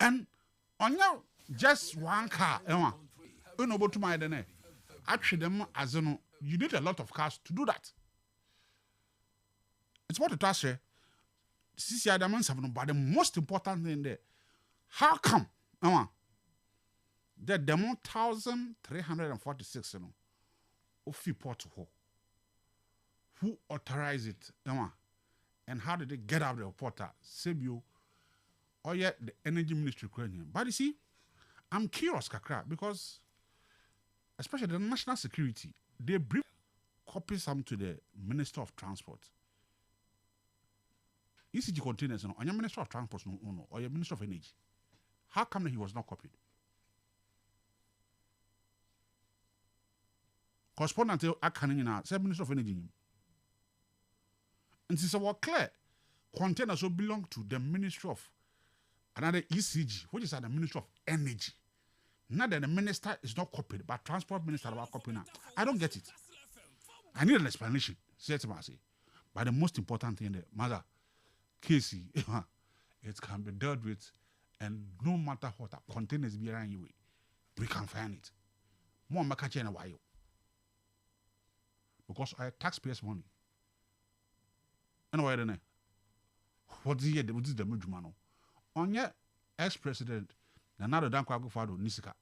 And on your just one car, unable to my then actually them as you need a lot of cars to do that. It's what it has. CCI diamonds have but the most important thing there, how come the demo 1,346 of report who authorized it, and how did they get out the reporter? Sebio or yet the energy ministry. But you see, I'm curious, Kakra, because especially the national security, they brief copy some to the Minister of Transport. ECG containers on your Minister of Transport or your Minister of Energy. How come he was not copied? Correspondent to Akanina, said Minister of Energy. And since our clear, containers will belong to the Ministry of another ECG, which is the Ministry of Energy. Not that the minister is not copied, but transport minister are copying now. I don't get it. I need an explanation. But the most important thing, the mother, Casey, it can be dealt with, and no matter what containers be around you, we can find it. More makache in a while. Because I taxpayers' money. And why then? What is the Mujumano? On your ex-president, Nanado Dankwa Gufado Nisika.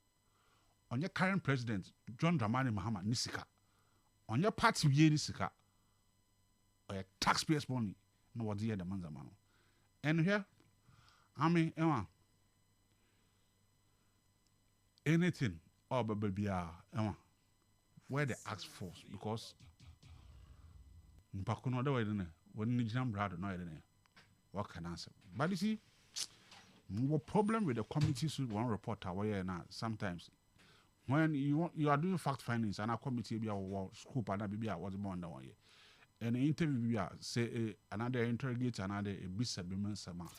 On your current president, John Dramani Mahama Nisika. On your party, Nisika. Or your taxpayers' money. No, what's the Manzamano? And here, I mean, anything or baby, where they ask for, because Mpakuno the way when Nijam Brad no what can answer. But you see, what problem with the committees with one reporter where now sometimes when you are doing fact findings and a committee be a scoop and be a was more than 1 year. And the interview say another interrogator another a bisa be sama.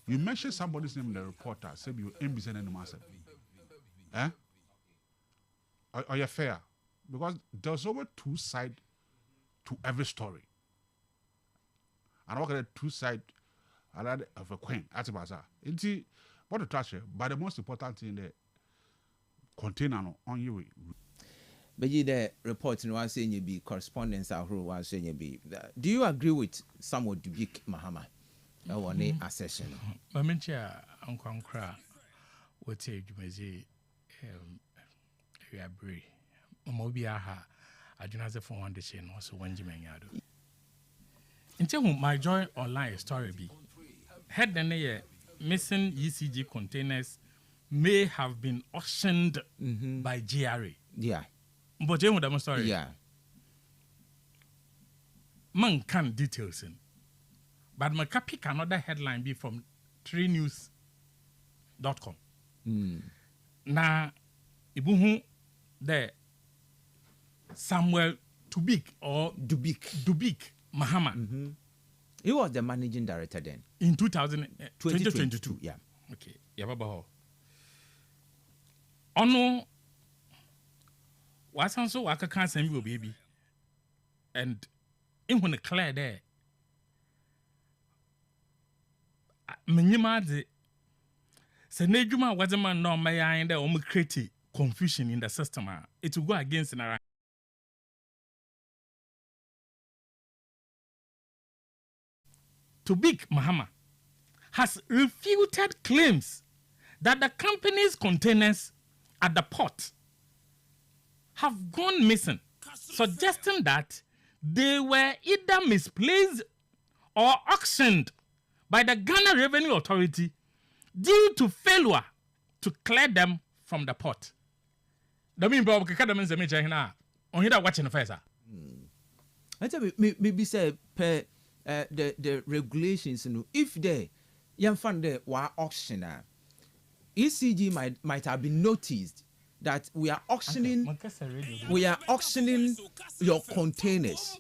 You mention somebody's name in the reporter, say you ain't be sending the master. Eh? Are you fair? Because there's over two sides to every story. And I look at the two sides of a coin. That's about that. It's what the trash, but the most important thing the container on you. But you the reports no saying you be correspondence who was saying you be. Do you agree with Samuel Dubik Mahama? Or ne accession? Mamentia Uncle what say you we are brave. Mobia ha I do not say for one day also one Jimenado. Until my joy online story be head the missing ECG containers may have been auctioned by GRA. Yeah. But you know story. Yeah. Man can details in. But my pick another headline be from 3news.com. Now ibuhu the Samuel Dubik Mahama. He was the managing director then. In 2022. Yeah. Okay. Yababaho. Ono was also waka can't send you baby. And in when clear there. Menyima de Senejuma was a man no my and the create confusion in the system. It will go against Nara. Dubik Mahama has refuted claims that the company's containers at the port have gone missing, suggesting that they were either misplaced or auctioned by the Ghana Revenue Authority due to failure to clear them from the port. That means watching the face. I tell you, maybe say per the regulations, if they young fund the auction, ECG might have been noticed that we are auctioning your containers,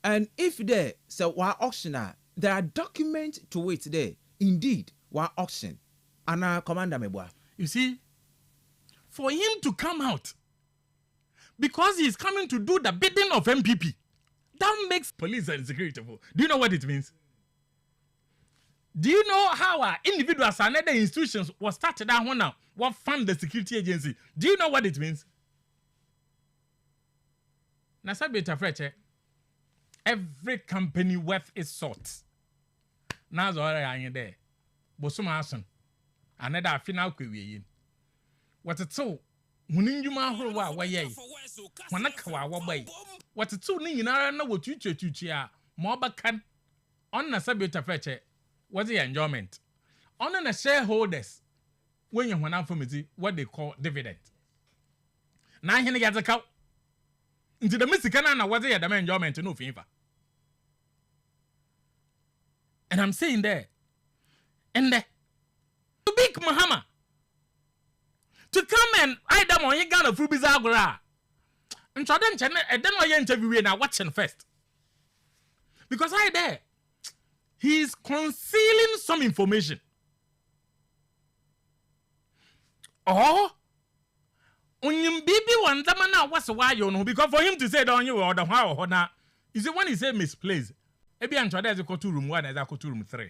and if they say we are auctioning, there are documents to it there. Indeed, we are auction. And Commander Meboa, you see, for him to come out because he is coming to do the bidding of MPP, that makes police and security. Do you know what it means? Do you know how individuals and other institutions were started that one now? What fund the security agency? Do you know what it means? Every company worth its salt. Now the there. Bosuma ason. Another final query. What it's so? Muninjuma Hurwa, why ye? Wanakawa, wabay. What it's so nina no what you chia. Moba can on a subject of what's the enjoyment? On the shareholders, when you want for me, what they call dividend. Now, he gets a cow. Into the Mexicana, what's the enjoyment to no favor? And I'm saying there, and there, to big Muhammad, to come and I don't want you gonna through bizarre. And so then, I don't want you interviewing now, watching first. Because I there, he is concealing some information. Or, on baby one zamana what's why you know, because for him to say don't you or the how or now, is it when he say misplaced? Maybe I'm trying to go to room 1 as I go to room 3.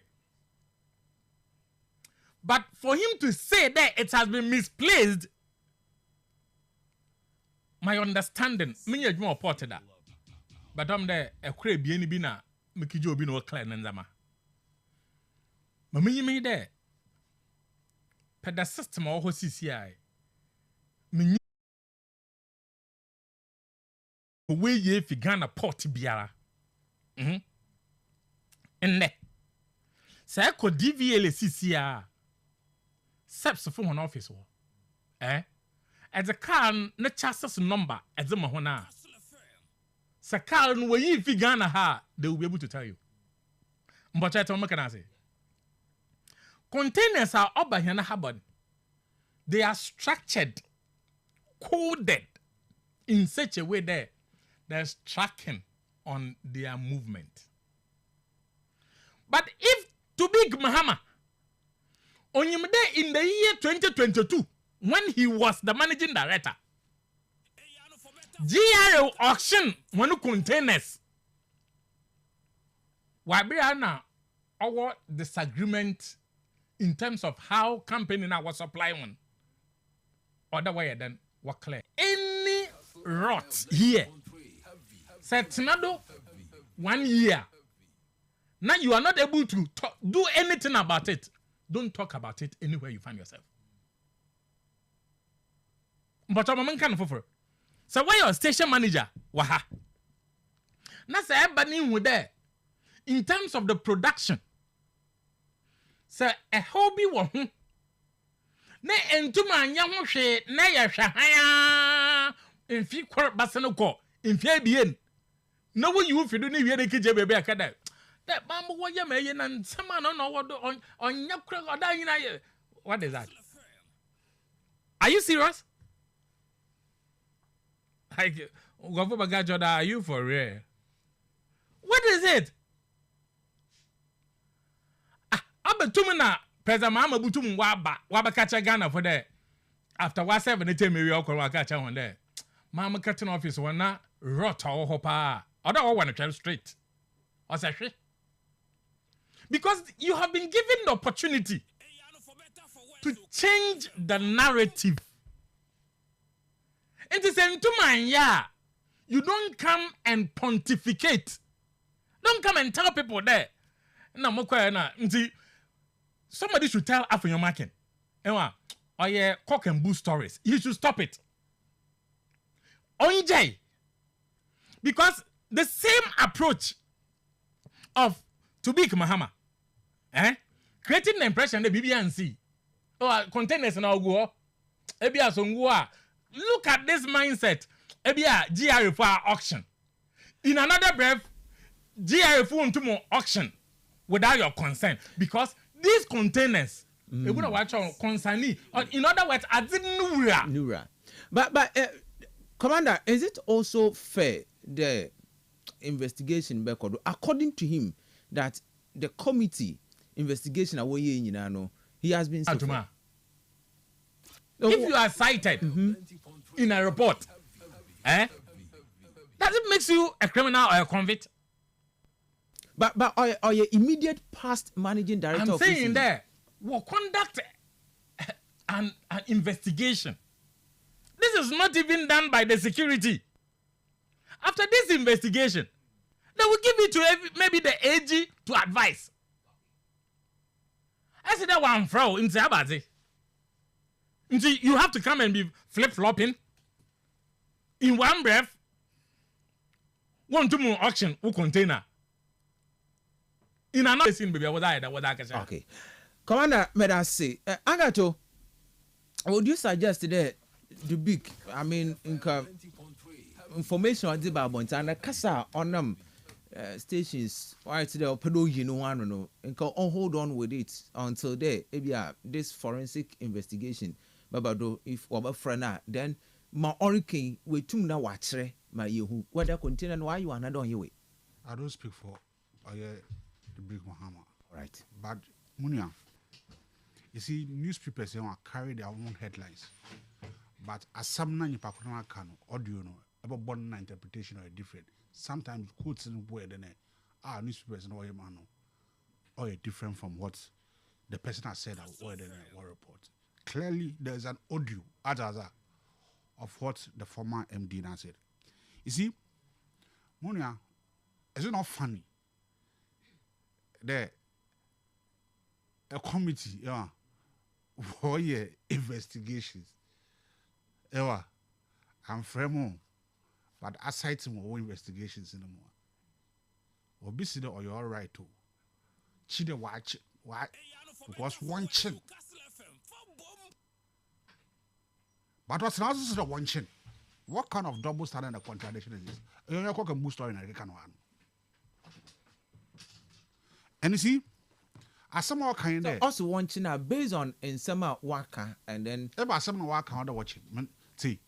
But for him to say that it has been misplaced, my understanding, me you more ported that. But I'm there a crab any bina, make you be no clan and zama. Mammy, you made there. Pet the system or CCI. Me way ye if you gonna port biara. And ne. Say I could DVL CCI. Steps from an office. As a car, no chances number as the Mahona. Sakal, where you figure ha, they will be able to tell you. But I don't say. Containers are up by Hannah Hubbard. They are structured, coded in such a way that there's tracking on their movement. But if to big Muhammad, on him there in the year 2022, when he was the managing director, GRO auction one containers. Why be now our disagreement in terms of how company now was supplying one? Other way than what clear. Any rot here. Setnado 1 year. Now you are not able to do anything about it. Don't talk about it anywhere you find yourself. But I'm a man for. So why your station manager? Waha. Now say everybody with there. In terms of the production. So a hobby one. Ne entuma nyaho hwe na ye hwahaya mfi kwor basano ko mfi abien na wo yi wo fido ne wie de kije bebe akada that bambo wo ye meye na nsama no wodo onya kura oda nyina ye. What is that? Are you serious? Like Governor Bagajoda, are you for real? What is it? Abetumina President Mama Butum waba catch Ghana for there. After 170 million or catch on there. Mama cutting office one na rot or hopa. I don't want to tell straight. Or say because you have been given the opportunity to change the narrative. It is into my you don't come and pontificate. Don't come and tell people there. No, somebody should tell after your market. Oh yeah, cock and bull stories. You should stop it. Onjay. Because the same approach of Tubik Mahama, creating the impression that BBNC, containers and all go, look at this mindset. GRF for auction. In another breath, GRF won't do more auction without your consent because these containers, they would watch on consignee. In other words, I didn't know. But Commander, is it also fair the investigation according to him that the committee investigation away he has been Atuma. If you are cited in a report, does it make you a criminal or a convict? But are your immediate past managing director? I'm of saying ECG? there will conduct an investigation. This is not even done by the security. After this investigation, they will give it to maybe the AG to advise. I said that one fro in Zabazi. You have to come and be flip-flopping in one breath. One to more auction or container. In another scene, baby, what I can say. Okay. Commander, may I say, Agato, would you suggest that the big, I mean, information on the Babont and the Casa on them stations, why it's the pedo, you know, I don't know, and hold on with it until there, maybe this forensic investigation. Babado, if our friend, then my origin with two now watch my you whether container and why you are not on your way. I don't speak for the big Muhammad. Right. But Munia, you see, newspapers carry their own headlines. But as some nani pakuna can audio no about one interpretation or different. Sometimes quotes in word and newspapers no man or different from what the person has said or the report. Clearly there's an audio of what the former MD now said. You see, Munia, is it not funny? There a committee for your investigations. I'm fremo, but aside to more investigations in the more. Or be seen or you're all right too. Chide watch why? Because one chin. But what's not the one chin? What kind of double standard and contradiction is this? You're not going to move story in a can one. And you see, as some more kind of also watching based on in summer waka and then about some waka other watching. See,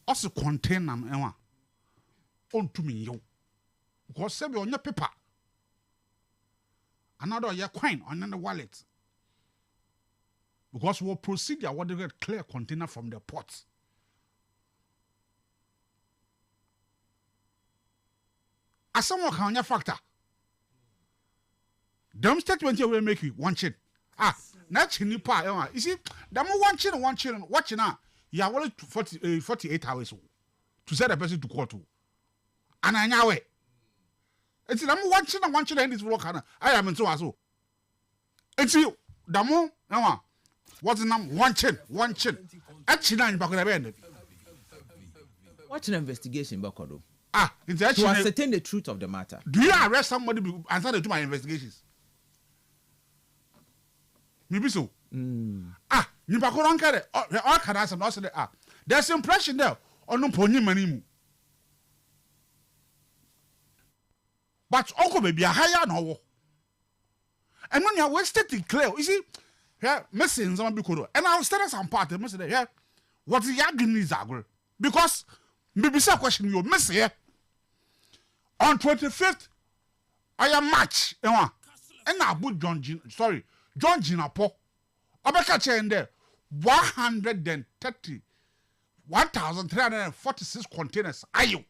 also contain them on to me you because save on your paper. Another your coin on the wallet. Because we'll proceed what they get clear container from the ports. As someone can your factor. Them statement here will make you one chin. Not in pa. You see, the more one chin, watching now. You are only 48 hours to send a person to court. And I know it. It's the more one chin in this work. I am in so as so. It's you, the more, what's the name? One chin. Actually, I'm back in the what's an investigation, Bakodo? It's actually to ascertain the truth of the matter. Do you arrest somebody answer to my investigations? Maybe so. You back on carry. All can answer. Not say there's impression there. On no pony money. But Uncle baby a higher no. And when you are wasted it clear, you see, here missing some because and I'll start some part. Missing here. What the yagging is agreed because maybe some question you miss here. On 25th, I am match. And I put John Ginapo. I catch in there 1,346 containers. Are you?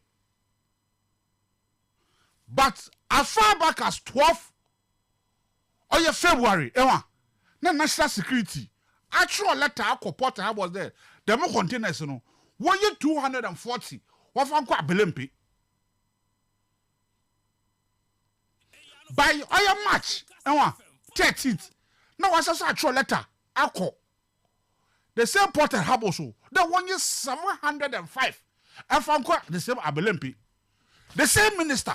But as far back as 12 or February, no national security. Actual letter I was there. The more containers, 240. What from quite Belempi? By our match, 13th. Now, as a actual letter, I call the same port and hub also. The one is 705. And from quite the same Abelempi. The same minister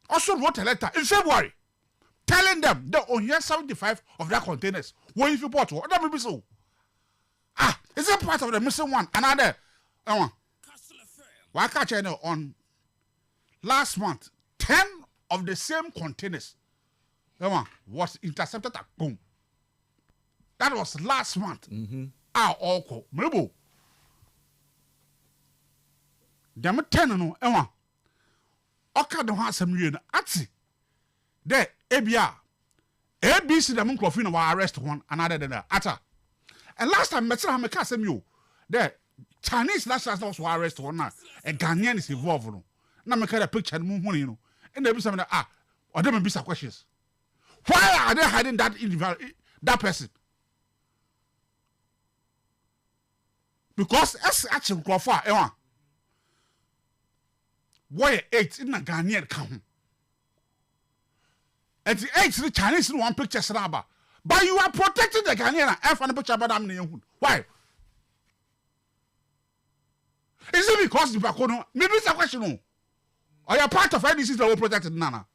also wrote a letter in February telling them they only 75 of their containers. What if you bought one? That may be so. Is it part of the missing one? Another. Why can't you know on last month 10 of the same containers was intercepted at boom. That was last month. All Mabo. Them 10 no Oka don't have some million atsi. There ABR ABC the Munkofino were arrest one another than that. And last time Metro Hameka send you there Chinese nationals were arrest one now. A Ghanaian is involved. Now make a picture and move money, And they be something or they may be some questions. Why are they hiding that individual, that person? Because as actually Crawford, why 8 in a Ghanaian come? And the 8 the Chinese in one picture, but you are protecting the Ghanaian and for the picture about them. Why? Is it because the Bakono? Maybe it's a question. Are you part of any system that will protect Nana?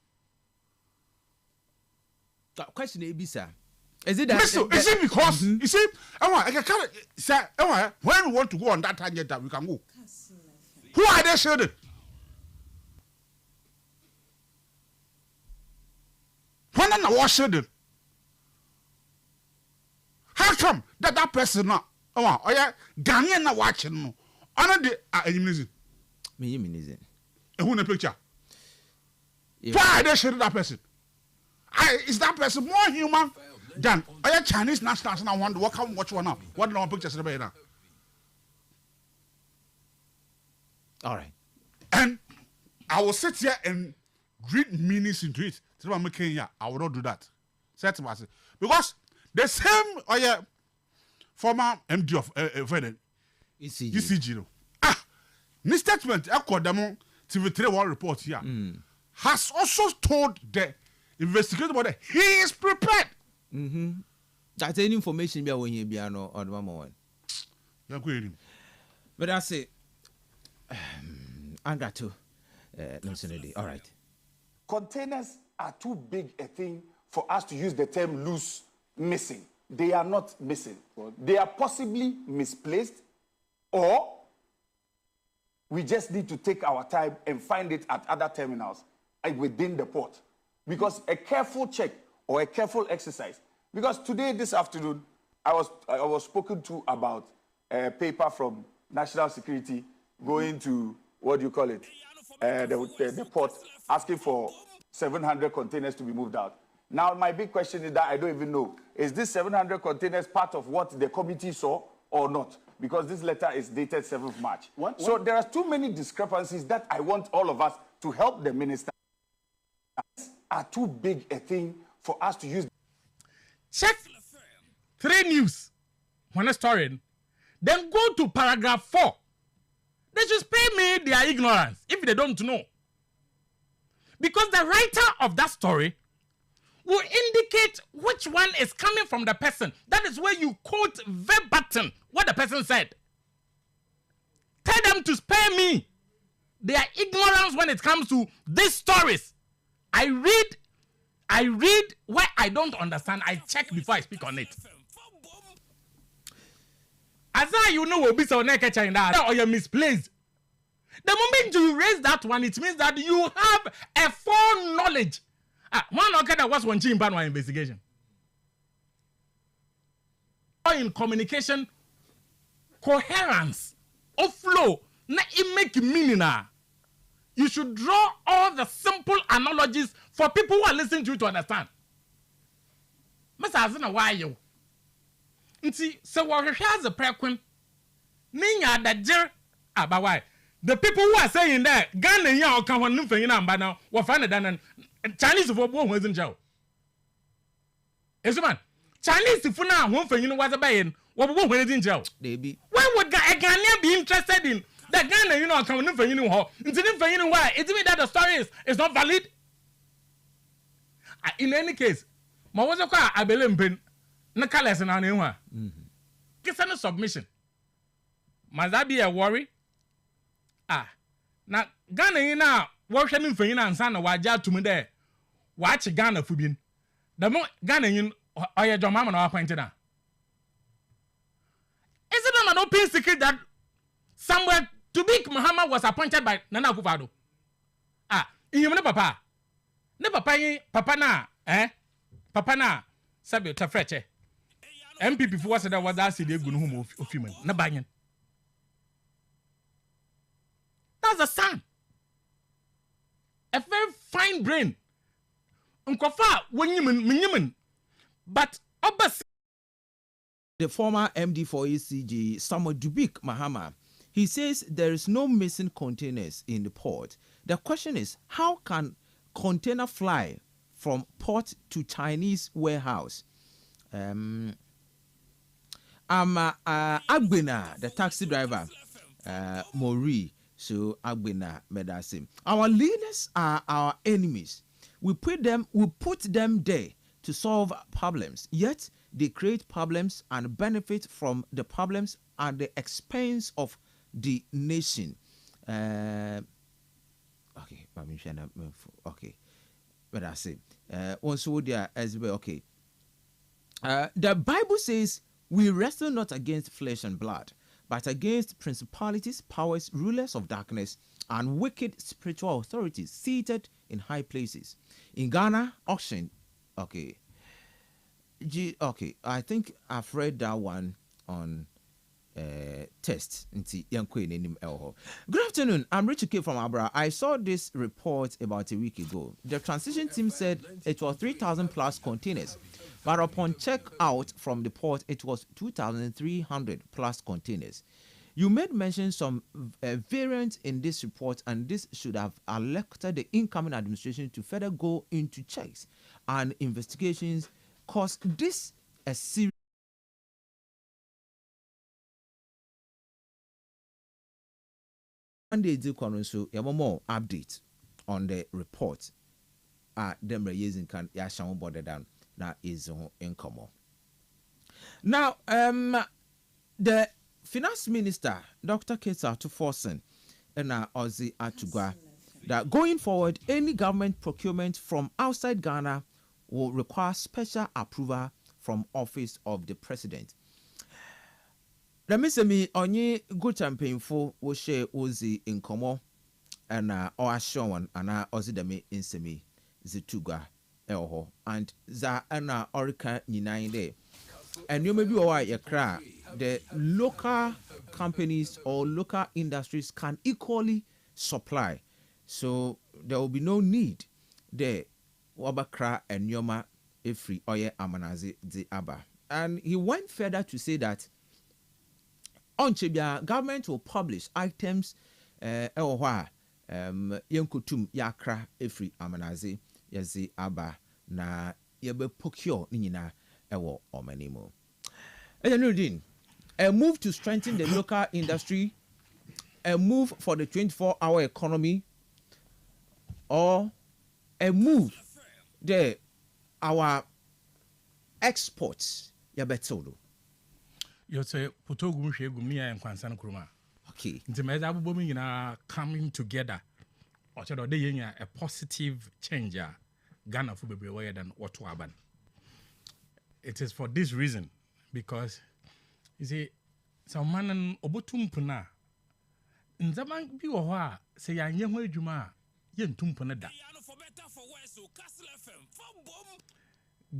Question A, sir. Is it that? Is it because you see? I can't say when we want to go on that tangent that we can go. Who are they shielded? When are they shielded? How come that person not? Oh yeah, Ghanaian not watching no. Another immunizing. Me immunizing. Who in the picture? Why are they shielded that person? Is that person more human than Chinese nationals? And I wonder what come watch one now. What do I pictures about now? All right. And I will sit here and read meanings into it. I will not do that. Set myself because the same former MD of ECG. This statement I called them TV3 one report here has also told the investigator about he is prepared. That's any information when you be on one. But I say, I got to. All right. Containers are too big a thing for us to use the term loose, missing. They are not missing. They are possibly misplaced, or we just need to take our time and find it at other terminals within the port. Because a careful check or a careful exercise. Because today, this afternoon, I was spoken to about a paper from National Security going to, what do you call it, the port, asking for 700 containers to be moved out. Now, my big question is that I don't even know. Is this 700 containers part of what the committee saw or not? Because this letter is dated 7th March. So there are too many discrepancies that I want all of us to help the minister. Are too big a thing for us to use. Check 3 News when a story, then go to paragraph 4. They should spare me their ignorance if they don't know. Because the writer of that story will indicate which one is coming from the person. That is where you quote verbatim what the person said. Tell them to spare me their ignorance when it comes to these stories. I read where I don't understand. I check before I speak on it. As you know, will be so naked or you're misplaced. The moment you raise that one, it means that you have a foreknowledge. One okay that was one chimpan investigation. Or in communication, coherence or flow, na it make meaning. You should draw all the simple analogies for people who are listening to you to understand. Masa azina why you? Nti so what has a prequel? Ninya dajer abawai. The people who are saying that Ghana ya okan won nfan yin amba na wo fa na dan Chinese for bo ho zin jaw. Esuman Chinese for na ho nfan yin was abayin wo bo ho zin jaw. Debi. Why would a Ghanaian be interested in the Ghana you know okan won nfan yin ho? Nti nfan yin why? It mean that the story is not valid. In any case, ma was kwa abele mpen na kales na na ehua. Kisa no submission. Must that be a worry? Na Ghana yin na wo hwe ne mfan yin ansa na waja tumi de waachi Ghana fubin. The mo Ghana yin oye Jomama na appointed na. Is it not an open secret that somewhere Tubik Muhammad was appointed by Nana Akufo-Addo? In papa. Ne papa yin papa na papa na sabi tafreche. MPP for was that city gun home of human na banyan. That's a son. A very fine brain. Unkofa when but the former MD for ECG, Samuel Dubik Mahama, he says there is no missing containers in the port. The question is, how can container fly from port to Chinese warehouse. Agbena, the taxi driver, Mori, so Agbena Medasim. Our leaders are our enemies. We put them there to solve problems, yet they create problems and benefit from the problems at the expense of the nation. Okay, but I say, also there as well. Okay, the Bible says we wrestle not against flesh and blood, but against principalities, powers, rulers of darkness, and wicked spiritual authorities seated in high places. In Ghana, auction. Okay. I think I've read that one on test. Good afternoon. I'm Richard K from Abra. I saw this report about a week ago. The transition team said it was 3,000 plus containers, but upon check out from the port, it was 2,300 plus containers. You made mention some variant in this report, and this should have alerted the incoming administration to further go into checks and investigations, cause this a serious so more update on the report. Them raising can yashan border down now is income. Now the finance minister Dr. Kastle 90.3 and Ozzy Atugwa that going forward any government procurement from outside Ghana will require special approval from office of the president. Let me say me onye good campaign for we share Ozi in Komo and or show one and Ozi demi in semi zituga elho and za ana orika nyina de. And you may be why you cry the local companies or local industries can equally supply. So there will be no need there wabakra and yoma efri oye amanazi di aba. And he went further to say that on Chibia, government will publish items yenkutum yakra efri amanazi yazi aba na yebe procure nina ewo omanimo. Ejanudin, a move to strengthen the local industry, a move for the 24-hour economy, or a move there our exports yabetolo. You say Putogu Shegumia and Kwansan Kruma. Okay. The Medabomi are coming together. Or they a positive change. Ghana for be aware than what to happen. It is for this reason because you see some man obotumpuna in zaman bi wo ha say ya nye ho adwuma ye ntumpuna da.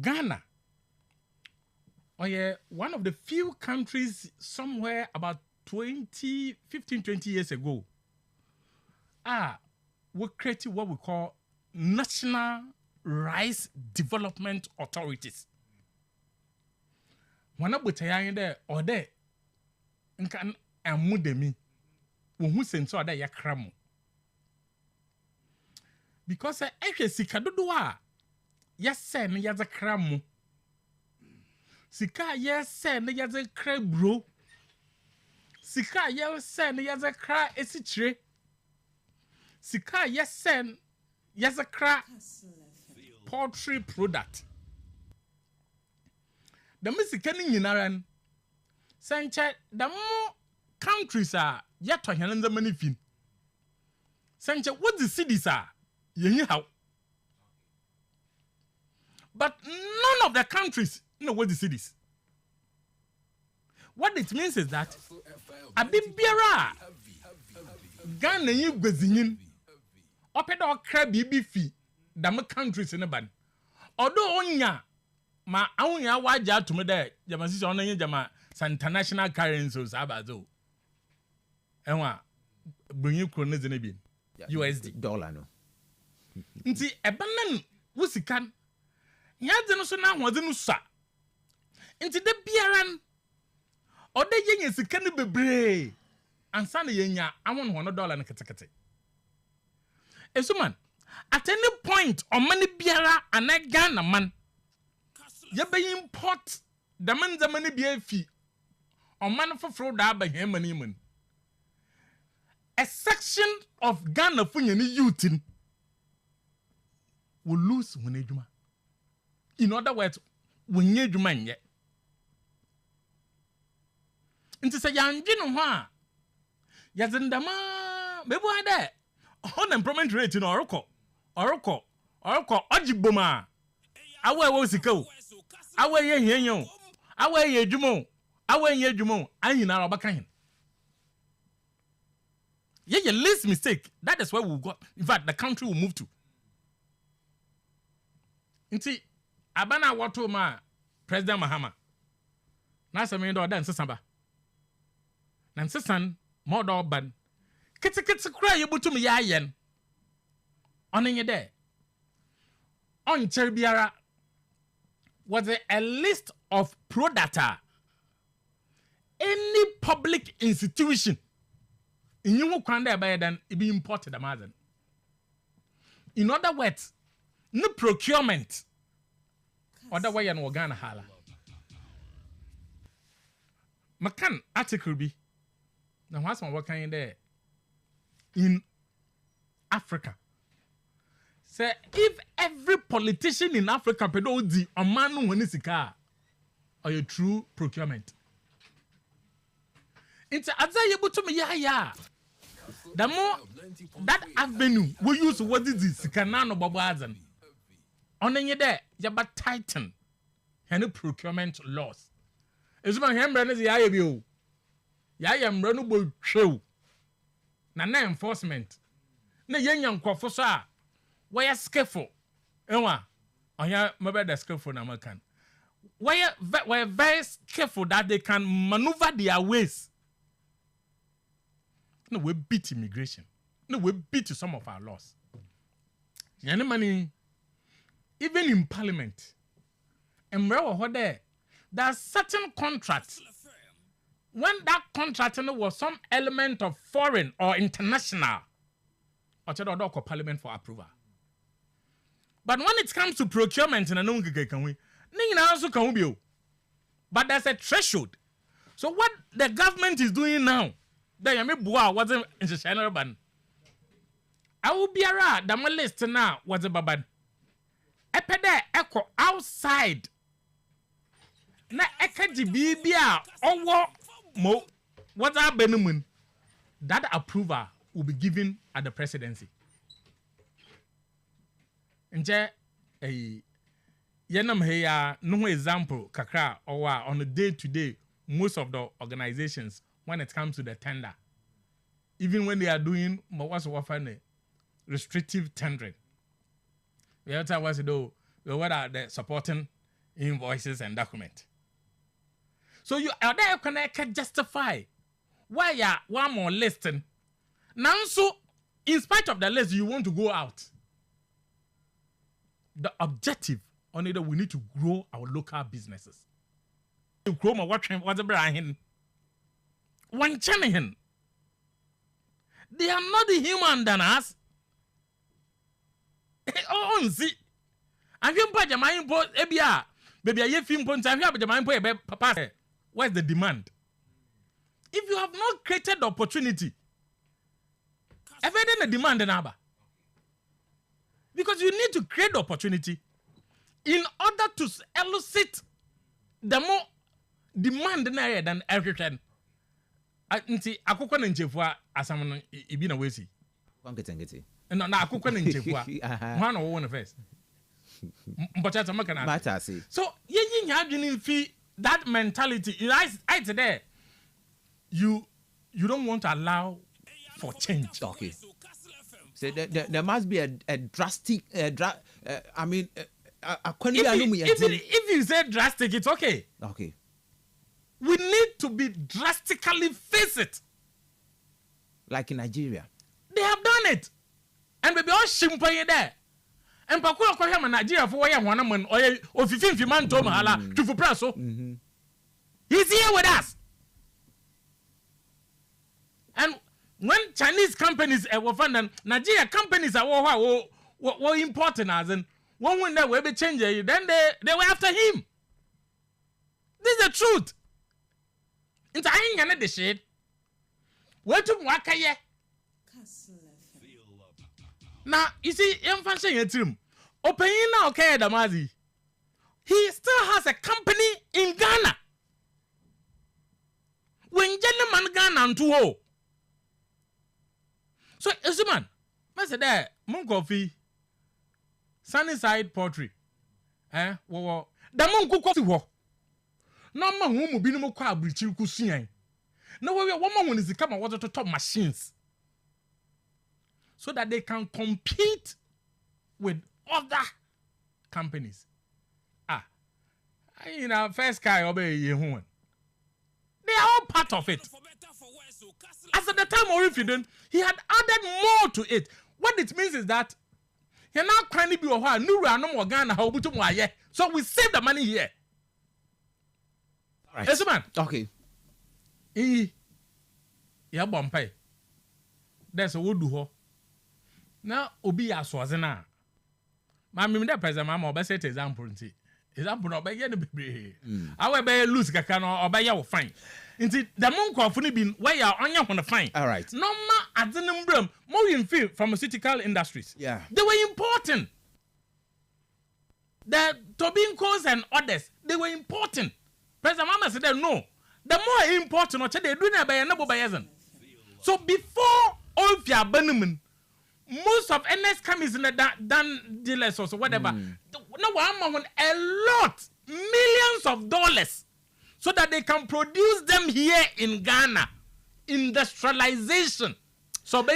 Ghana one of the few countries somewhere about 20 years ago we created what we call National Rice Development Authorities. When I put there or there, nkan amudemi, who sense or there yakramu. Because I sika dodoa yes say na yaza kramu. Sika yes say na yaza kra bro. Sika yes say na yaza kra esichire. Sika yes say yaza kra poultry product. The Mexican Yinaran Sanche, the more countries are yet to handle the money fin. Sanche, what the cities are, you know. But none of the countries know what the cities. What it means is that a bit beera Ghana you bezinin opedo crabby beefy, the countries in a band. Although onya ma awunya waja to me there jama sisi ona yin jama sa international currencies abazo enwa brinyi krone zene bi USD dollar no nti ebanan wusikan ya de no so na ahode no sa nti de biaran ode yenya sika no bebre ansa na yenya awon hono dollar no ketekete esuman At any point, or money biara and a Ghana man, you be import the man the money be a fee, or man for fraud by him and him. A section of Ghana for any youth will lose when you. In other words, when you man yet. Into say young Gino, Yazandama, maybe I there. Unemployment rate in Oracle, Ojiboma. Awe was it go? Awe ye yo, awe ye jumo, and in our backend. Yeah, your least mistake. That is where we got. In fact, the country will move to. Inti, abana watu ma President Mahama. Nasa me do dan sesamba. Nan sesan mo do ban. Kiti kura yebutu me ya yen. Onenye there. On Cherbiara was a list of pro data. Any public institution in you can there than it be imported Amazon. In other words, no procurement. Other way and Wagana hala. Makan article be. Now what's my work in there? In Africa. Say if every politician in Africa pedo di a man when is a car or a true procurement. It's as I able to me ya. The more that avenue we use what is this canano babazan. On any there, you but tighten any procurement laws. It's my hand is ya you. Ya am runnable show. Na enforcement. Na young kofosa. Why skillful? Ewa, on ya maybe the skillful na American. Why very skillful that they can maneuver their ways. No, we beat immigration. No, we beat some of our laws. Yani money, even in parliament, and there are certain contracts. When that contract was some element of foreign or international, or parliament for approval. But when it comes to procurement, but there's a threshold. So what the government is doing now, wasn't in the channel ban. I will be around the list now was a baban. Epede echo outside. Na ekaji bibia owo mo what are benumun. That approval will be given at the presidency. Nje yenam heya no example kakra or on a day to day most of the organizations when it comes to the tender, even when they are doing what's restrictive tendering, we have to ask what are the supporting invoices and documents. So you are there can justify why you are one more listing. Now, so in spite of the list, you want to go out. The objective on it, we need to grow our local businesses. To grow my watching what's the brand. One channel. They are not the human than us. Oh, see. And you put your mind for Ebia. Baby, I have film points. I have the mind for Papa. Where's the demand? If you have not created the opportunity, ever then the demand in Abba. Because you need to create the opportunity in order to elicit the more demand in area than everything. Nti akukwa na nchefua asamono ibi na wesi. Kwanketengeti. No na akukwa na nchefua. One or one first. Mpocha tamaka na. Matasi. So yin adwene fi that mentality. I today you don't want to allow for change. Okay. So there must be a drastic I mean if you say drastic, it's okay. Okay. We need to be drastically face it. Like in Nigeria. They have done it. And baby, all shimpa there. And Pakula Koyama Nigeria for one man or 15 man to Mahala to for Praso. He's here with us. And when Chinese companies were funded, Nigeria companies are what important as in when they will be changing, then they were after him. This is the truth. It's ain't the shit. Where to wakaye? Now you see, function at him. Open now, okay, Damazi. He still has a company in Ghana. When gentleman Ghana and two. So, man, I said there, mon coffee, Sunnyside Poultry. The mon cook wo. No man who be no kwa brichi kusian. No way one is the come water to top machines. So that they can compete with other companies. You know, first guy obey you. They are all part of it. As at the time of Orifidon, he had added more to it. What it means is that you're now crying to be a while, no more Ghana, how to my so we save the money here. Right. Yes, man. Okay. Yeah, bumpy. There's a wood do. Now, Obi Aswazena. Mammy, that present mamma, best example. Example, no by any baby. I will be lose Gakano or by your fine. Indeed, the monk of been where you are on your fine. All right. No ma at the number more in field pharmaceutical industries. Yeah. They were important. The Tobincos and others, they were important. President Mama said no. The more important, they do not by a noble by. So before all your Benjamin, most of NS companies in the done dealers or so whatever. No one want a lot, millions of dollars, so that they can produce them here in Ghana. Industrialization. So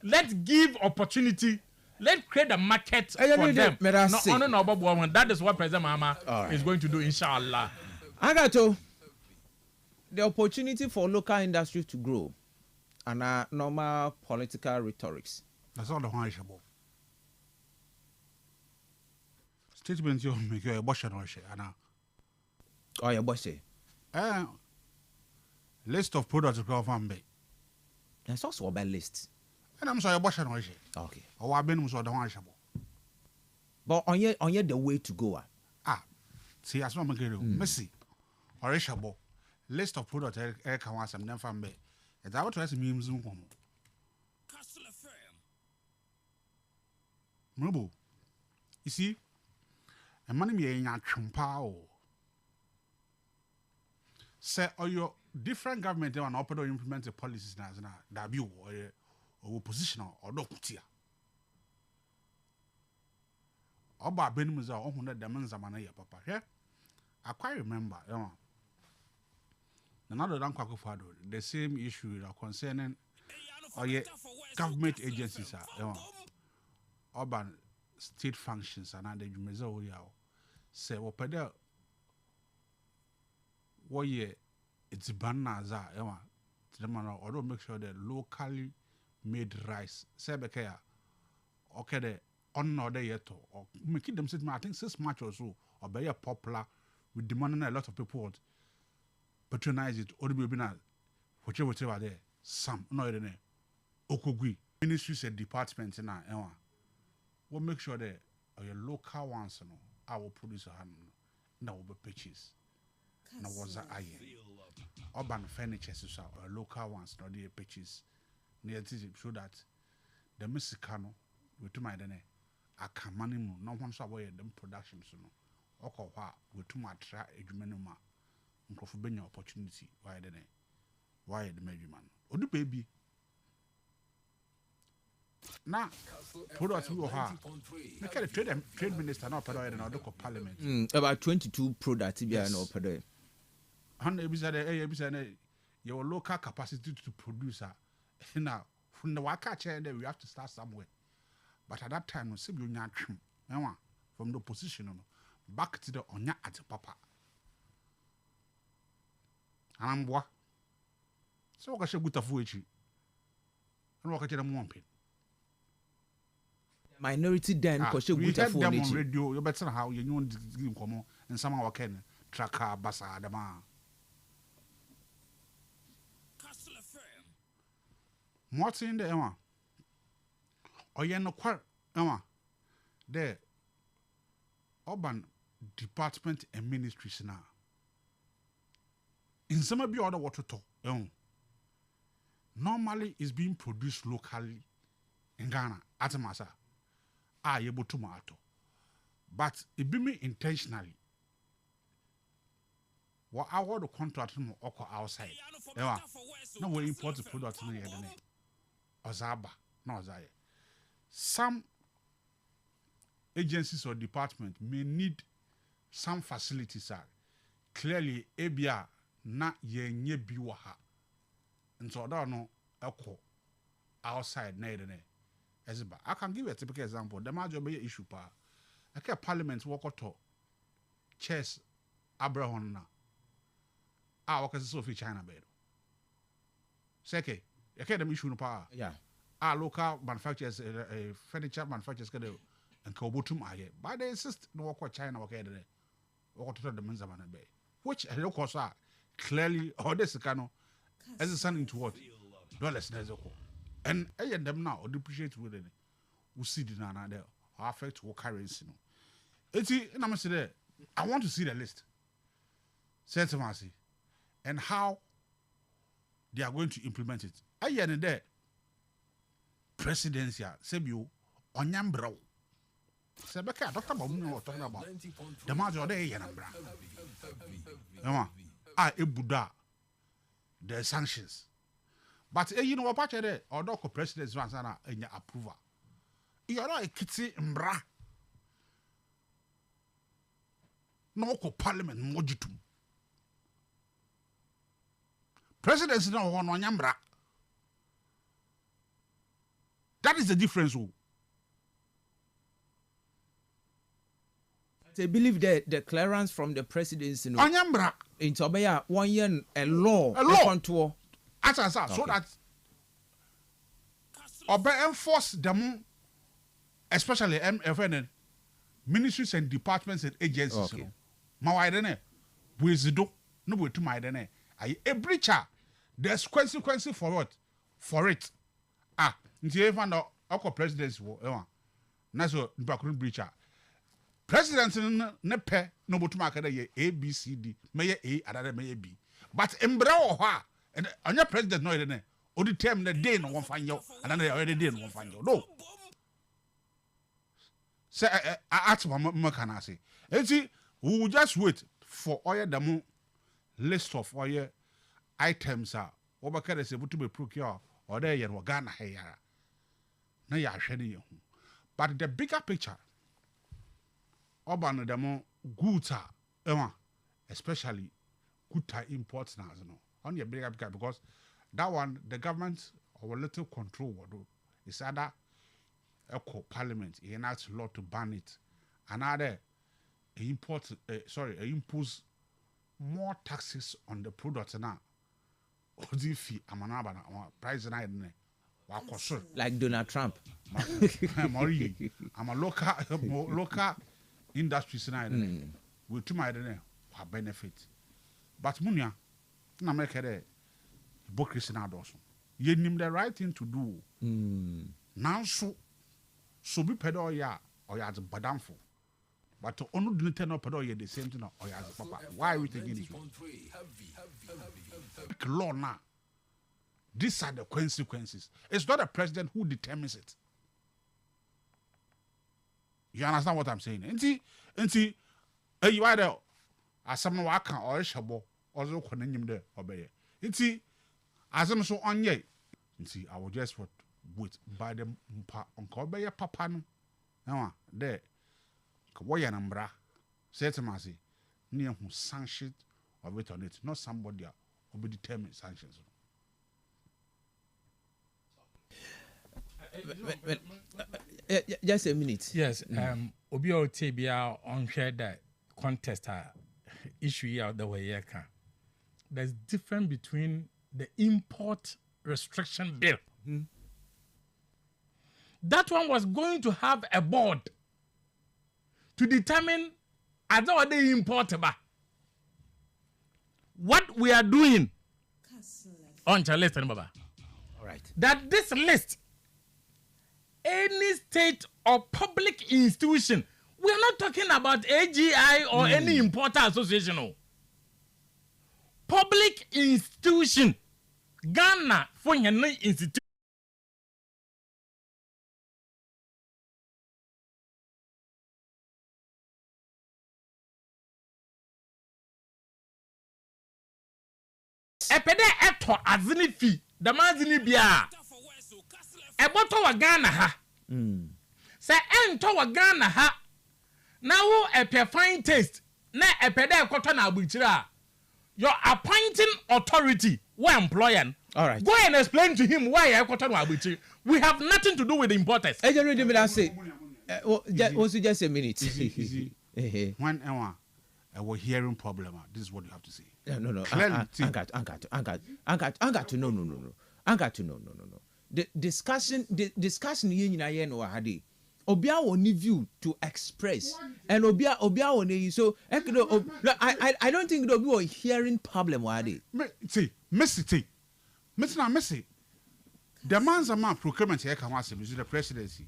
let's give opportunity. Let's create a market for them. That is what President Mama is going to do, inshallah. Agato, the opportunity for local industry to grow and normal political rhetorics. That's all the one is about. Statement you make your abortion or share. Oh, your boss say. List of products to go from Bay. That's also about list. And I'm sorry, abortion or share. Okay. Or I've been so the one is about. But on your the way to go. See, as one make it. Messi. Or shabo. List of products I can want some from Bay. And I want to ask me Zoom. Kastle FM. Mrubo. You see, a money me in a chumpao. Say, or your different government, they want to open or implement the policies now, that be or opposition or doctor. Oba Benmuza, 100 demands a man, papa. Yeah, I quite remember, another than Kwakufado, the same issue concerning or government agencies are urban state functions and the Jumezo say opeda what year it's banaza or don't make sure that locally made rice say bekaya okay the on yet or make them sit I think 6 months or so or very popular with demanding a lot of people patronize it or be na whatever there some no there okogui ministries and departments na we'll make sure that your local ones I will produce a hand now will be pitches now was that iron urban furniture or local ones not the pitches near to show that the Mexicano with my dene I can money no one saw where them productions no okay with too much try a jumenuma for being opportunity why the major man or the baby now products we have make a trade minister now per in our parliament about 22 products no per day. Your local capacity to produce now from the waka chair there we have to start somewhere. But at that time we see you from the position back to the onya at papa. And I'm what? So I should go to Fuji. And what can I minority then because you heard them on radio. You better how you know give come and somehow can tracker basa adama. Kastle FM. What's in the Emma? Or you no quite the urban department and ministries now. In some of the other water to normally is being produced locally in Ghana at Masa. Are able to matter. But it be me intentionally. What I want to contract him or outside. No way import the product in the name. Ozaba, no Zaya. Some agencies or departments may need some facilities are clearly ABR na ye biwaha. And so I don't know echo outside na I can give you a typical example. The major issue pa. I can parliament walk to chess Abraham na. Work as Sophie China bed. Second, I can't issue no pa. Yeah. Local manufacturers, furniture manufacturers can do and Kobutum aye. But they insist no work with China work there. Walk to the Menzaman bay. Which I look also clearly or this cano as a son into what? Dollars Nezoko. And I and them now depreciate with it. We see the nana there. Affect what currency. It's and I'm saying I want to see the list. Sentimasi. And how they are going to implement it. I and there presidency Sebio Onyambro. Sebeka, Dr. Bamu talking about the major day Yanambra. Buddha, the sanctions. But you know what there or Dr. President's Vansana in your approval. You're not a kitty mbra. No parliament mojitum. Presidents no one Onyambra. That is the difference. They believe that the clearance from the presidency Onyambra in Tobeya 1 year a law contour. So that or enforce them, especially MFN ministries and departments and agencies. Okay. Mawaidene, Wizido, no way to my dene. A breacher, there's consequence for what? For it. Until you find out our presidency, Naso Bakun breacher. President nepe no but market A B C D may A other may B. But embrow and on your president no idea. Or the term the day no one find you and then they already did one find you. No. Say I ask my can I say. And see, we will just wait for all the list of all items are over say to be procured or there you Ghana here. Now you are shedding you. But the bigger picture, urban the more goods are, especially good imports now, on your bigger picture because that one the government or little control is either echo parliament he enacts law to ban it, another impose more taxes on the products now. Odi fee amanaba na price na idne wa koso Like Donald Trump. I'm a local industries na idne we to my idne wa benefit but munya na make the hypocrisy na doso ye nim the right thing to do now so be pedo ya or ya badamfo but onu do not pedo ya the same thing or ya papa why are we taking this law now? These are the consequences. It's not the president who determines it. You understand what I'm saying? And see, you are there as someone who can or shabo also connect there obey. And see, as I'm so on ye. And see, I will just wait by the uncle by your papa. Now, there, Kawaii and Ambra, said to Massey, near who sanctioned or wait on it, not somebody will be determined sanctions. Just a minute. Yes, Obi Otebia on share that contest issue here the way you can. There's difference between the import restriction bill. That one was going to have a board to determine as what they import. What we are doing on list, Baba. All right. That this list any state or public institution. We are not talking about AGI or any importer association. No. Public institution. Ghana for any institution. Epede eto azini fi the mazini bia eboto wa Ghana ha se ento wa Ghana ha na wo epe fine taste na epede ekoto na abuchira your appointing authority we employer. All right, go and explain to him why ekoto na abuchira. We have nothing to do with the importers. Agent me that say just a minute. Easy. When we're hearing problem, this is what you have to say. No. Clearly, I got to no. The discussion you know had obia woni view to express and obia woni so I don't think there will be a hearing problem wadi. See, Missy. The man's a man procurement here can was the presidency.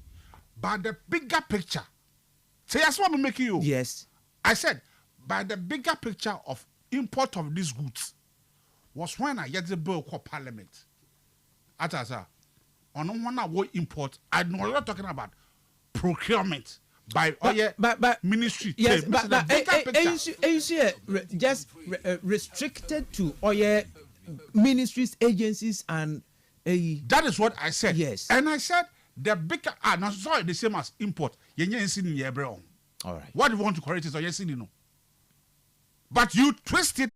But the bigger picture. Say that's what I'm making you. Yes. I said by the bigger picture of import of these goods was when I get the bill called parliament. Atasa, on one I will import. I'm not talking about procurement by ministry. Yes, but just restricted to ministries, agencies, and that is what I said. Yes, and I said the bigger not sorry the same as import. All right. What you want to correct is yes, no. But you twist it.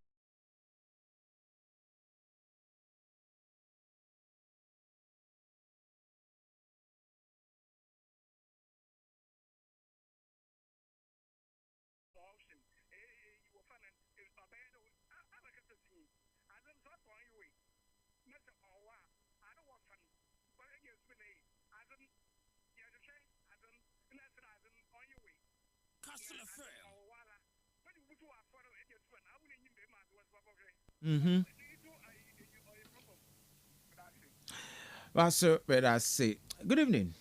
Kastle FM. That's say. Good evening.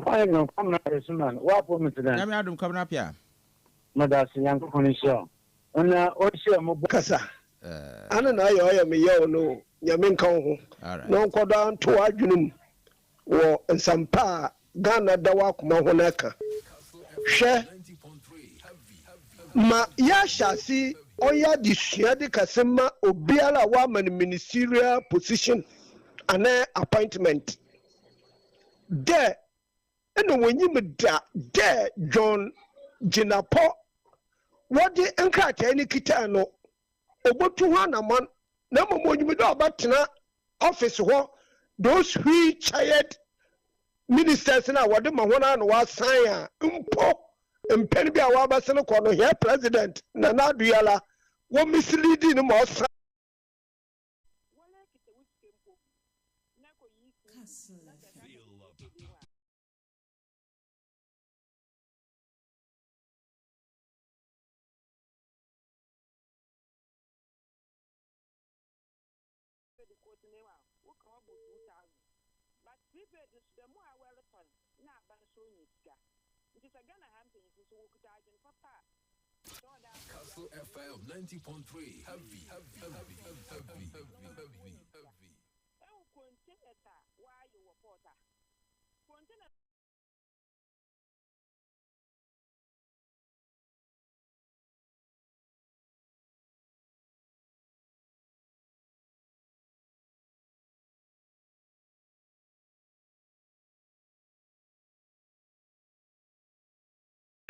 I know, come man. What for me today? I'm Adam coming up here. Madam Yanko Konisha. And Oshia Mobukasa. Ana na yo me yo no nyame kan ho. No nkoda nto adwunum wo nsampa Ghana dawa kuma ho naka. Hwe ma ya shasi oya disua de kasema obiara wa man ministerial position and appointment. There eno wonyim da there John Jinapo what the enkrata any kita no obotu ho anaman na momonyim do obatena office ho those retired ministers na wode mahona no wa sign a mpo mpeni bia wa basene ko no here president na Aduala wo misleading mo sign Kastle FM 90.3 heavy.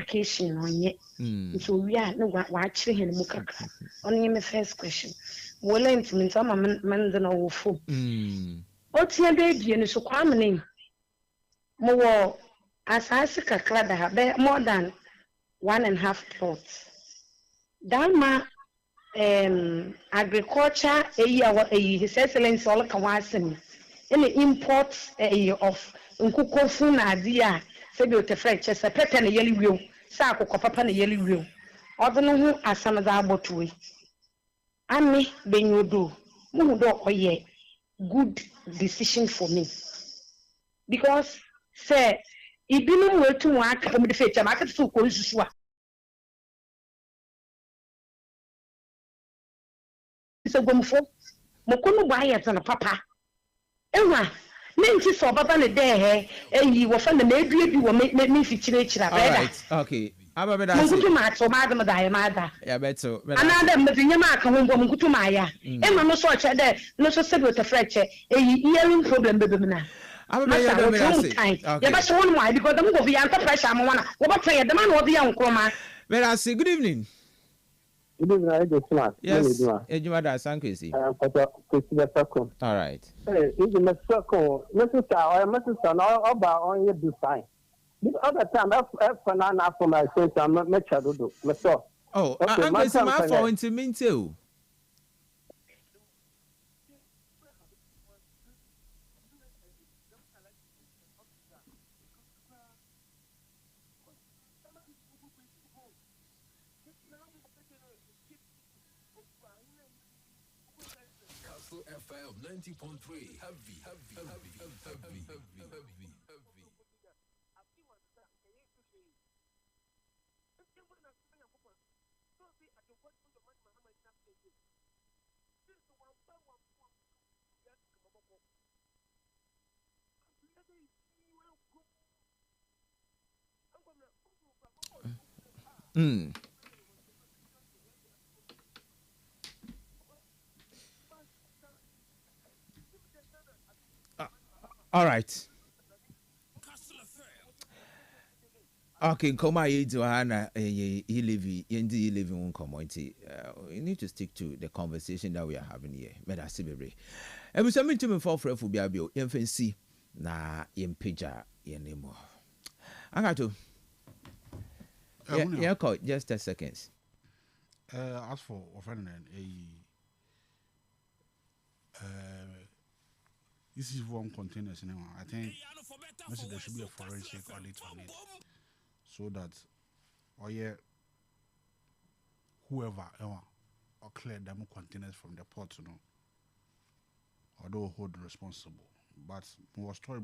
application on yet. So we are no watch him mukaka. Only my first question. Well, implement some man than all fool. What's your baby and so common name? More as I see a clad have more than 1.5 plots. Dalma agriculture a year his excellence all kawasin. Any imports of Unkuko Funa idea. Say be the French as a pet and a yellow wheel, Sako papa and a yellow wheel. Other no as some of the abotui. And me being you do, no do or ye good decision for me. Because Say, Ibinu were to work from the feature market so close. So go for Mokono buy it on a papa. Ewa, Nancy saw Papa the day, and you were from the maybe you will make me feature. All right, okay. I'm better. Mugutu macho madam diamada. Yeah, better. Another Madinya Maka won't go Mugutu Maya. Emma no so there, no so said with a fracture, a hearing problem, baby. I'm better. You must one why because I'm going to be under pressure. I'm one. What the man will be on coma. Well, I say good evening. Good evening, I just smart. Yes, Ejumada Sankesi. All right. Hey, it's a circle. Mrs. Tower, Mrs. Son, all about on your design. This other time, I've for my friends, I'm not much to do. Oh, I'm going to my phone to me too. Kastle FM 90.3. Heavy. All right. Okay, come on, Johanna. You live in community. You need to stick to the conversation that we are having here. But I see very. I was coming to me for Biabio, infancy. Na impeja anymore. I got to. Yeah, call just 10 seconds. As for offending this is one containers now. I think there should be a forensic audit on it, so that whoever or clear them containers from the port, although hold responsible. But more story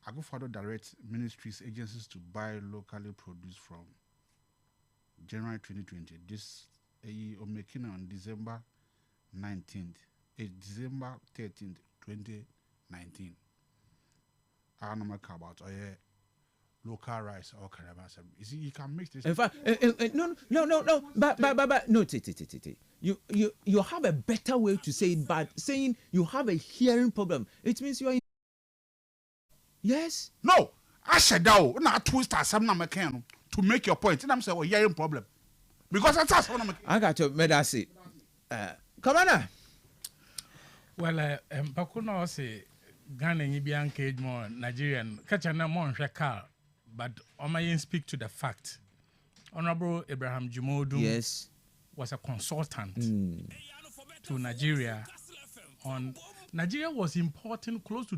I go further direct ministries, agencies to buy locally produced from January 2020. This making on December 19th, December 13th, 2019. I don't know about local rice or carabas. You see, you can mix this. In fact, no. But no, you have a better way to say it. But saying you have a hearing problem, it means you are. Yes. No, I said that. Not twist some mechanic to make your point. And I'm saying, hearing problem because that's what I'm. I got your medicine. Come on. Well, Pakuno say Ghana Nibian cage more Nigerian catch a more car, but I speak to the fact. Honorable Abraham Jumodu was a consultant to Nigeria on Nigeria was importing close to